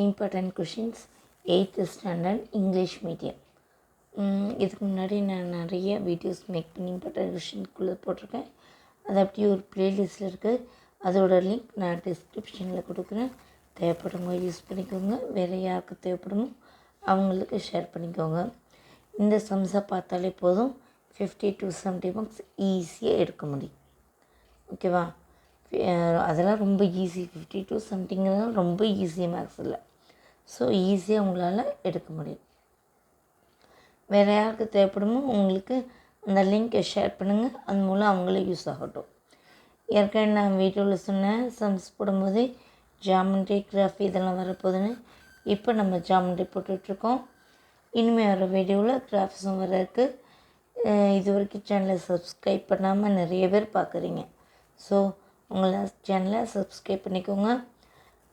Important questions 8th standard English medium. இதுக்கு முன்னாடி நான் நிறைய வீடியோஸ் மேக் பண்ணி இம்பார்ட்டன்ட் கொஷின்குள்ளே போட்டிருக்கேன். அது அப்படியே ஒரு ப்ளேலிஸ்ட்டில் இருக்குது. அதோட லிங்க் நான் டிஸ்கிரிப்ஷனில் கொடுக்குறேன். தேவைப்படுறவங்க யூஸ் பண்ணிக்கோங்க. வேறு யாருக்கு தேவைப்படுமோ அவங்களுக்கு ஷேர் பண்ணிக்கோங்க. இந்த சம்ஸை பார்த்தாலே போதும் 50 to 70 மார்க்ஸ் ஈஸியாக எடுக்க முடியும். ஓகேவா? அதெல்லாம் ரொம்ப ஈஸி. 50 to 70ங்கிறது ரொம்ப ஈஸி மேக்ஸ் இல்லை. ஸோ ஈஸியாக உங்களால் எடுக்க முடியும். வேறு யாருக்கு தேவைப்படுமோ உங்களுக்கு அந்த லிங்க்கை ஷேர் பண்ணுங்கள். அது மூலம் அவங்களே யூஸ் ஆகட்டும். ஏற்கனவே நான் வீடியோவில் சொன்னேன், சம்ஸ் போடும்போது ஜாமெண்ட்ரி, கிராஃப் இதெல்லாம் வரப்போகுதுன்னு. இப்போ நம்ம ஜாமெண்ட்ரி போட்டுட்ருக்கோம். இனிமேல் வர வீடியோவில் கிராஃப்ஸும் வர இருக்குது. இது வரைக்கும் சேனலை சப்ஸ்கிரைப் பண்ணாமல் நிறைய பேர் பார்க்குறீங்க. ஸோ உங்களை சேனலை சப்ஸ்கிரைப் பண்ணிக்கோங்க.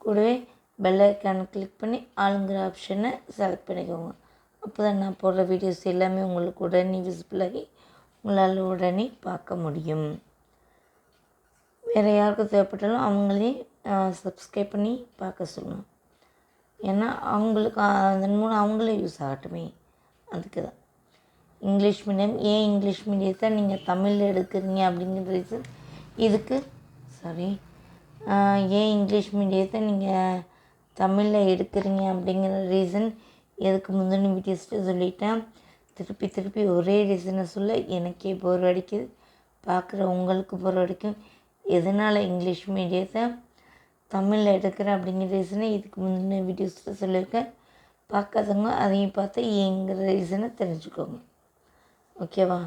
கூடவே பெல் ஐக்கானை கிளிக் பண்ணி ஆளுங்கிற ஆப்ஷனை செலக்ட் பண்ணிக்கோங்க. அப்போ தான் நான் போடுற வீடியோஸ் எல்லாமே உங்களுக்கு உடனே விசிபிள் ஆகி உங்களால் உடனே பார்க்க முடியும். வேறு யாருக்கு தேவைப்பட்டாலும் அவங்களே சப்ஸ்கிரைப் பண்ணி பார்க்க சொல்லுங்கள். ஏன்னா அவங்களுக்கு அதன் மூலம் அவங்களே யூஸ் ஆகட்டுமே. அதுக்கு தான் இங்கிலீஷ் மீடியம். ஏன் இங்கிலீஷ் மீடியத்தை நீங்கள் தமிழில் எடுக்கிறீங்க அப்படிங்கிற ரீசன் இதுக்கு. ஏன் இங்கிலீஷ் மீடியத்தை நீங்கள் தமிழில் எடுக்கிறீங்க அப்படிங்கிற ரீசன் எதுக்கு முந்தின வீடியோஸ்ட்டு சொல்லிட்டேன். திருப்பி ஒரே ரீசனை சொல்ல எனக்கே போர் அடிக்குது, பார்க்குற உங்களுக்கு போர் அடிக்கும். எதனால் இங்கிலீஷ் மீடியத்தை தமிழில் எடுக்கிறேன் அப்படிங்கிற ரீசனை இதுக்கு முந்தின வீடியோஸில் சொல்லியிருக்கேன். பார்க்காதவங்க அதையும் பார்த்து எங்கிற ரீசனை தெரிஞ்சுக்கோங்க. ஓகேவா?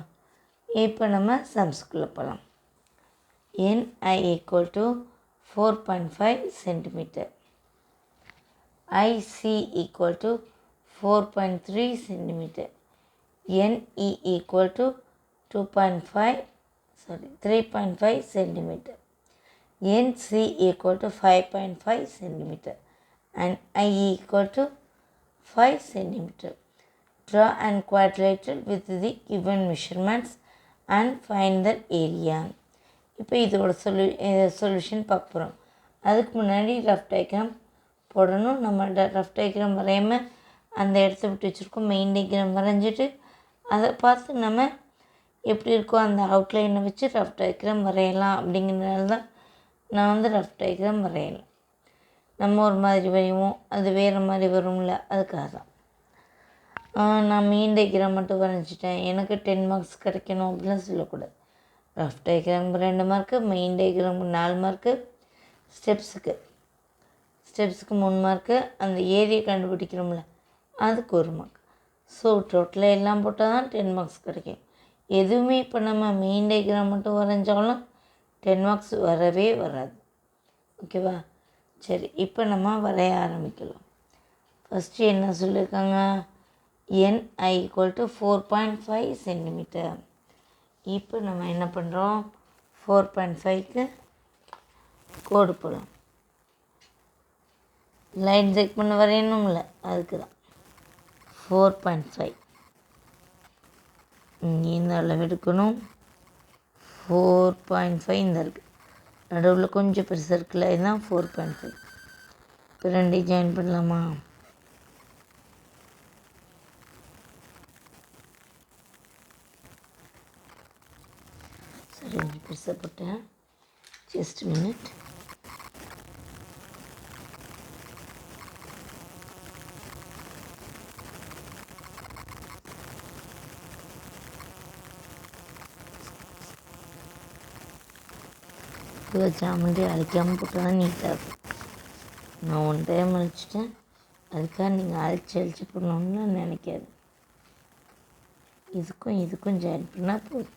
இப்போ நம்ம சம்ஸ்குள்ளே போகலாம். NI = 4.5 cm. IC = 4.3 cm. NE = 3.5 cm. NC = 5.5 cm. And IE = 5 cm. Draw and quadrilateral with the given measurements and find the area. இப்போ இதோட சொல்யூஷன் பார்க்க போகிறோம். அதுக்கு முன்னாடி ரஃப் டயக்ராம் போடணும். நம்ம ரஃப் டயக்ராம் வரையாமல் அந்த இடத்த விட்டு வச்சுருக்கோம். மெயின் டயக்ராம் வரைஞ்சிட்டு அதை பார்த்து நம்ம எப்படி இருக்கோ அந்த அவுட்லைனை வச்சு ரஃப் டயக்ராம் வரையலாம். அப்படிங்கிறதுனால தான் நான் ரஃப் டயக்ராம் வரையலாம். நம்ம ஒரு மாதிரி வரைவோம், அது வேறு மாதிரி வரும்ல, அதுக்காக தான். நான் மெயின் டயக்ராம் மட்டும் வரைஞ்சிட்டேன், எனக்கு 10 மார்க்ஸ் கிடைக்கணும் அப்படிலாம் சொல்லக்கூடாது. ரஃப் டயக்ராமுக்கு 2 மார்க்கு, மெயின் டயக்ராமுக்கு 4 மார்க்கு, ஸ்டெப்ஸுக்கு 3 மார்க்கு, அந்த ஏரியா கண்டுபிடிக்கிறோம்ல அதுக்கு 1 மார்க். ஸோ டோட்டலாக எல்லாம் போட்டால் தான் 10 மார்க்ஸ் கிடைக்கும். எதுவுமே இப்போ நம்ம மெயின் டயக்ராம் மட்டும் வரைஞ்சாலும் 10 மார்க்ஸ் வரவே வராது. ஓகேவா? சரி, இப்போ நம்ம வரைய ஆரம்பிக்கலாம். ஃபஸ்ட்டு என்ன சொல்லியிருக்காங்க? NI = 4.5 cm. இப்போ நம்ம என்ன பண்ணுறோம்? 4.5க்கு கோடு போடலாம். லைன் செக் பண்ண வரையணும்ல, அதுக்கு தான் 4.5 இந்த அளவு எடுக்கணும். 4.5 இந்த இருக்குது, நடுவில் கொஞ்சம் பெருசாக இருக்குல்ல, இதுதான் 4.5. இப்போ 2 ஜாயின் பண்ணலாமா? சரி, கொஞ்சம் பெருசாக போட்டேன். Just minute. ஜாமெண்ட்ரி அழிக்காமல் போட்டால் தான் நீட்டாக இருக்கும். நான் 1 டைம் அழிச்சிட்டேன், அதுக்காக நீங்கள் அழிச்சு பண்ணணும்னு நினைக்காது. இதுக்கும் ஜாயின் பண்ணால் போதும்.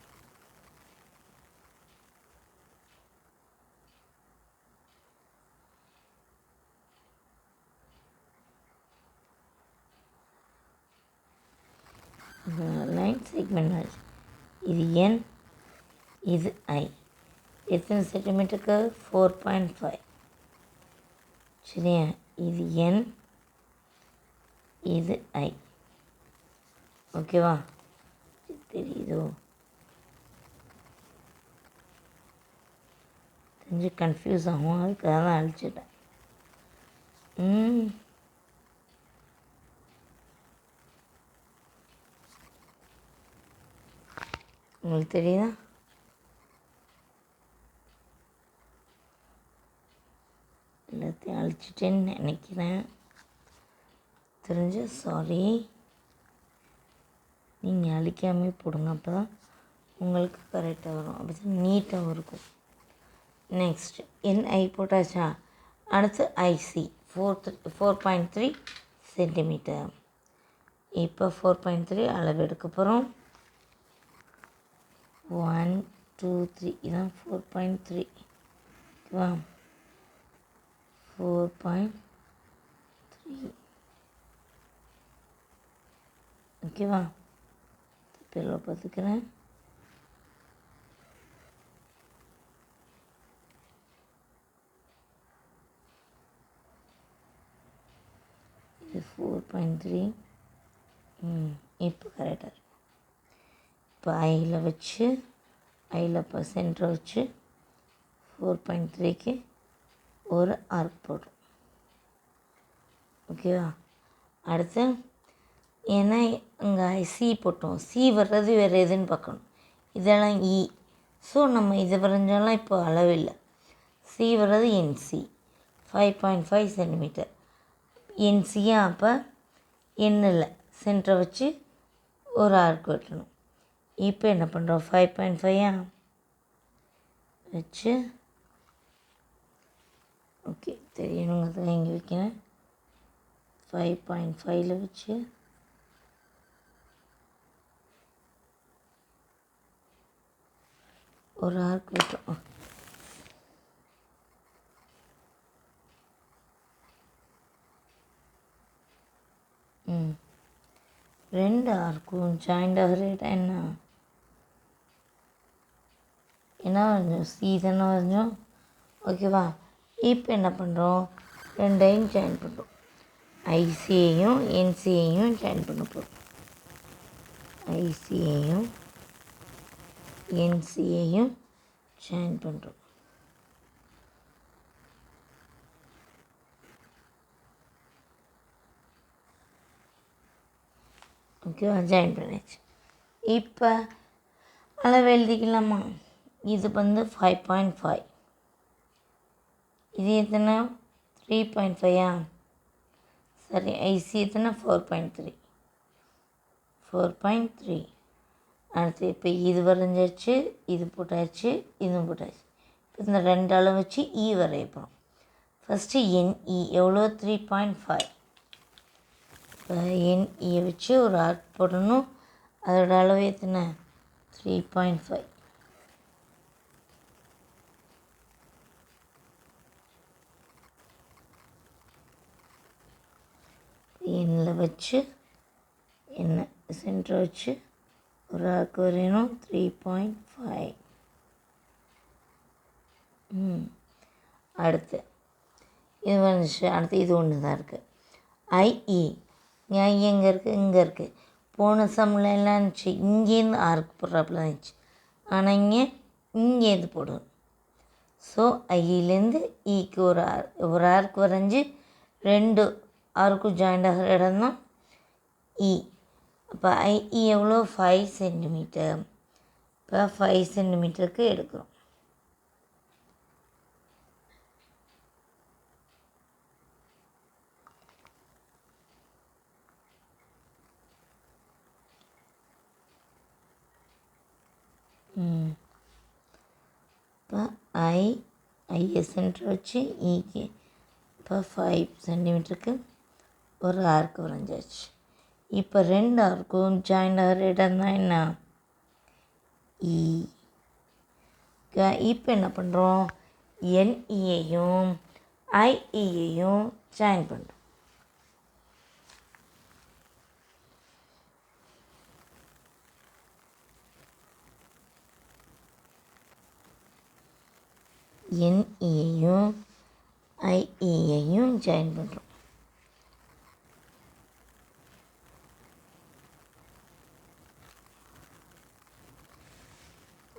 லைன் செக்மெண்ட் ஆச்சு. இது N, இது I. எத்தனை சென்டிமீட்டருக்கு? 4.5. சரியா? இது N, இது I. ஓகேவா? தெரியுதோ? கொஞ்சம் கன்ஃபியூஸ் ஆகும், அதுக்காக தான் அழிச்சிட்டேன். உங்களுக்கு தெரியுதா? எல்லாத்தையும் அழிச்சிட்டேன்னு நினைக்கிறேன். தெரிஞ்சு சாரி. நீங்கள் அழிக்காமே போடுங்க, அப்போ தான் உங்களுக்கு கரெக்டாக வரும், அப்போ தான் நீட்டாகவும் இருக்கும். நெக்ஸ்ட் NI போட்டாச்சா? அடுத்து IC 4.3 சென்டிமீட்டர். இப்போ 4.3 அளவு எடுக்க போகிறோம். 1 2 3 இதான் 4.3. ஓகேவா? 4.3 ஓகேவா? இப்போ பார்த்துக்கிறேன். இது 4.3. இப்போ கரெக்டாக இருக்கும். இப்போ ஐயில் வச்சு இப்போ சென்டரை வச்சு 4.3க்கு ஒரு ஆர்க் போடுறோம். ஓகேவா? அடுத்து ஏன்னா இங்கே சி போட்டோம், சி வர்றது வேறு எதுன்னு பார்க்கணும். இதெல்லாம் இ. ஸோ நம்ம இதை வரைஞ்சாலும் இப்போ அளவில்லை. சி வர்றது NC 5.5 சென்டிமீட்டர். NCயா? அப்போ எண்ணில் சென்டரை வச்சு ஒரு ஆர்க் வெட்டணும். இப்போ என்ன பண்ணுறோம்? 5.5 வச்சு ஓகே தெரியணுங்கிறதுல இங்கே வைக்கிறேன். 5.5ல் வச்சு ஒரு ஆர்க் வெட்டோம். ரெண்டு ஆர்க்கும் ஜாயிண்ட் ஆகிற இடம் என்ன வரைஞ்சோம்? சி தானே வரைஞ்சோம். ஓகேவா? இப்போ என்ன பண்ணுறோம்? ரெண்டையும் ஜாயின் பண்ணுறோம். ஐசியையும் NCயையும் ஜாயின் பண்ண போகிறோம். ஐசியையும் NCயையும் ஜாயின் பண்ணுறோம். ஓகேவா? ஜாயின் பண்ணியாச்சு. இப்போ அளவு எழுதிக்கலாமா? இது 5.5. இது எத்தனை? 3.5. சரி. ஐசி எத்தனை? 4.3. 4.3. அடுத்து இப்போ இது வரைஞ்சாச்சு, இது போட்டாச்சு, இதுவும் போட்டாச்சு. இப்போ இந்த ரெண்டு அளவு வச்சு வரையப்போம். ஃபஸ்ட்டு NE எவ்வளோ? 3.5. இப்போ NE வச்சு ஒரு ஆர்க் போடணும். அதோட அளவு எத்தனை? 3.5. எண்ணில் வச்சு சென்டர் வச்சு ஒரு ஆர்க் வரையணும். 3.5. அடுத்து இது வந்துச்சு. அடுத்து இது ஒன்று தான் இருக்குது. IE எங்கே இருக்குது? இங்கே இருக்குது. போன சம்மில் எல்லாம் இருந்துச்சு இங்கேருந்து ஆர்க் போடுறாப்புல இருந்துச்சு. ஆனால் இங்கேருந்து போடணும். ஸோ ஐயிலேருந்து ஈக்கு ஒரு ஆர்க் வரைஞ்சி ரெண்டு ஆர்க்கும் ஜாயிண்ட் ஆகிற இடம் தான் இ. அப்போ IE எவ்வளோ? 5 சென்டிமீட்டர். இப்போ 5 சென்டிமீட்டருக்கு எடுக்கிறோம். இப்போ ஐயை சென்டர் வச்சு ஈக்கு இப்போ 5 சென்டிமீட்டருக்கு ஒரு ஆர்க் வரைஞ்சாச்சு. இப்போ ரெண்டு ஆர்க்கும் ஜாயிண்ட் ஆகிற இடம் தான் என்ன? இ. இப்போ என்ன பண்ணுறோம்? NEயையும் IEயையும் ஜாயின் பண்ணுறோம். NEயையும் IEயையும் ஜாயின் பண்ணுறோம்.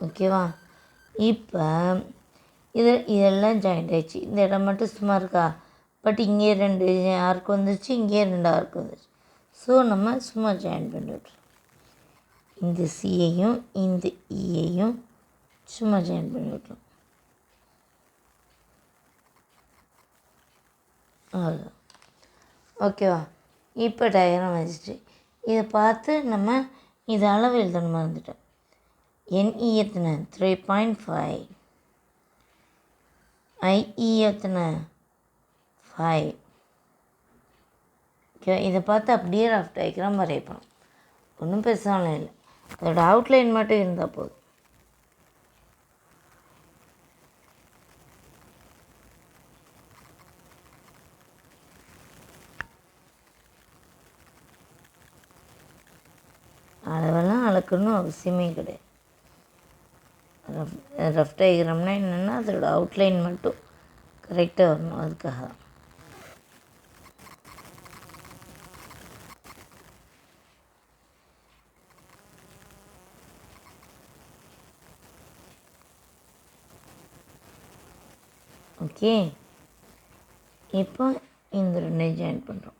ஓகேவா? இப்போ இதெல்லாம் ஜாயிண்ட் ஆகிடுச்சு. இந்த இடம் மட்டும் சும்மா இருக்கா? பட் இங்கே ரெண்டு ஆர்க் வந்துச்சு, இங்கே ரெண்டு ஆர்க் வந்துச்சு. ஸோ நம்ம சும்மா ஜாயின் பண்ணி விட்றோம். இந்த சியையும் இந்த இயையும் சும்மா ஜாயின் பண்ணி விட்டோம். அவ்வளோ. ஓகேவா? இப்போ டயக்ராம் வச்சுட்டு இதை பார்த்து நம்ம இது அளவு எழுதணும் மறந்துட்டோம். NE எத்தனை 3.5, IE எத்தனை 5. ஓகே, இதை பார்த்து அப்படியே ரஃப் டயக்ராம் வரையப்போம். ஒன்றும் பெருசாலும் இல்லை, அதோட அவுட்லைன் மட்டும் இருந்தால் போதும். அளவெல்லாம் அளக்கணும் அவசியமே கிடையாது. ரஃப் டயக்ராம்னா என்னென்னா அதோட அவுட்லைன் மட்டும் கரெக்டாக வரணும், அதுக்காக தான். ஓகே, இப்போ இந்த ரெண்டையும் ஜாயின் பண்ணுறோம்.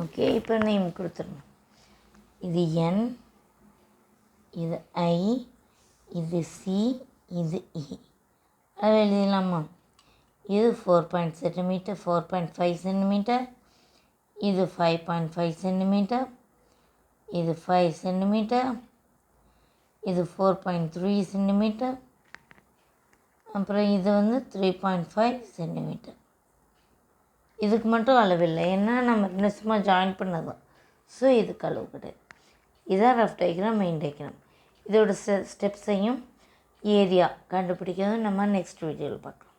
ஓகே, இப்போ நேம் கொடுத்துடணும். இது N, இது I, இது C, இது E. அது எழுதலாமா? இது 4 சென்டிமீட்டர், 4.5 சென்டிமீட்டர், இது 5.5 சென்டிமீட்டர், இது 5 சென்டிமீட்டர், இது 4.3 சென்டிமீட்டர், அப்புறம் இது வந்து 3.5 சென்டிமீட்டர். இதுக்கு மட்டும் அளவில்லை, ஏன்னா நம்ம ரெண்டு சும்மா ஜாயின் பண்ணதான், ஸோ இதுக்கு அளவு கிடையாது. இதான் ரஃப் டயக்ராம், மெயின் டயக்ராம். இதோட ஸ்டெப்ஸையும் ஏரியா கண்டுபிடிக்கிறது நம்ம நெக்ஸ்ட் வீடியோவில் பார்க்கலாம்.